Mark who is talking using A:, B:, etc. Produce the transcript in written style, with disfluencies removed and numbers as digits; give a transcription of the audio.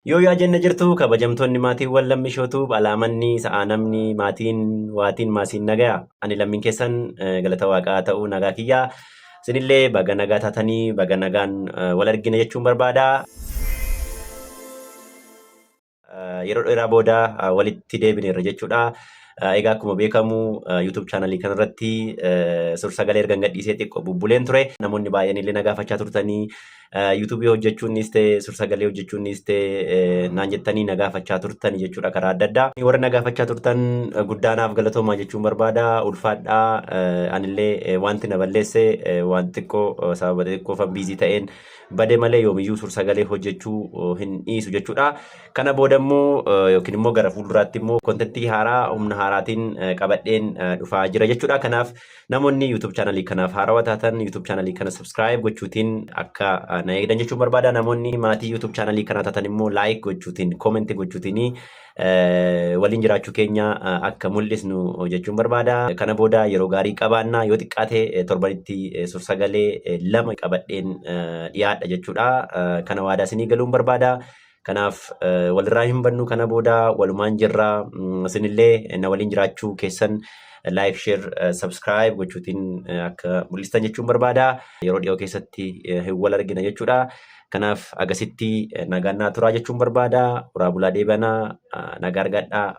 A: Yoo yaa jenne jirtu kabajamtoonni maatiiwwan lammishootu alaamanni sa'a namni maatiin waatiin maasiin nagaa ani lammiin keessan galata waaqaa ta'uu nagaa kiyyaa sinillee baga nagaa taatanii baga nagaan wal argina jechuun barbaada. Yeroo dheeraa booda walitti deebineerra jechuudha. Egaa akkuma beekamu YouTube channelii kanarratti suur-sagalee erga gadhiisee xiqqoo bubbuleen ture. Namoonni baay'een illee na gaafachaa turtanii YouTube hojjechuunis ta'e suur-sagalee hojjechuunis ta'e naan jettanii na gaafachaa turtanii jechuudha karaa adda addaa. Warra na gaafachaa turtan guddaanaaf galatoomaa jechuun barbaada. Ulfaadhaa anillee wanti na balleesse waan xiqqoo sababa xiqqoo biizii ta'een bade malee yoomiyyuu suur-sagalee hojjechuu hin dhiisu jechuudha. Kana booda immoo yookiin immoo gara fuulduraatti immoo kontentii haaraa humna haaraatiin qabadheen dhufaa jira jechuudha. Kanaaf namoonni YouTube channelii kanaaf haarawaa taatan YouTube channelii kana subscribe gochuutiin akka na eegdan jechuun barbaada. Namoonni maatii YouTube channelii kana taatan immoo like gochuutiin comment gochuutiin waliin jiraachuu keenya akka mul'isnu jechuun barbaada. Kana booda yeroo gaarii qabaannaa yoo xiqqaate torbanitti suur-sagalee 2 qabadheen dhiyaadha jechuudha. Kana waadaa isinii galuun barbaada. Kanaaf walirraa hin bannu kana booda walumaan jirra isinillee na waliin jiraachuu keessan like share subscribe gochuutiin akka mul'istan jechuun barbaada. Yeroo dhiyoo keessatti hin wal argina jechuudha. Kanaaf agasitti nagaan turaa jechuun barbaada. Uraa bulaa deebanaa nagaa argadhaa.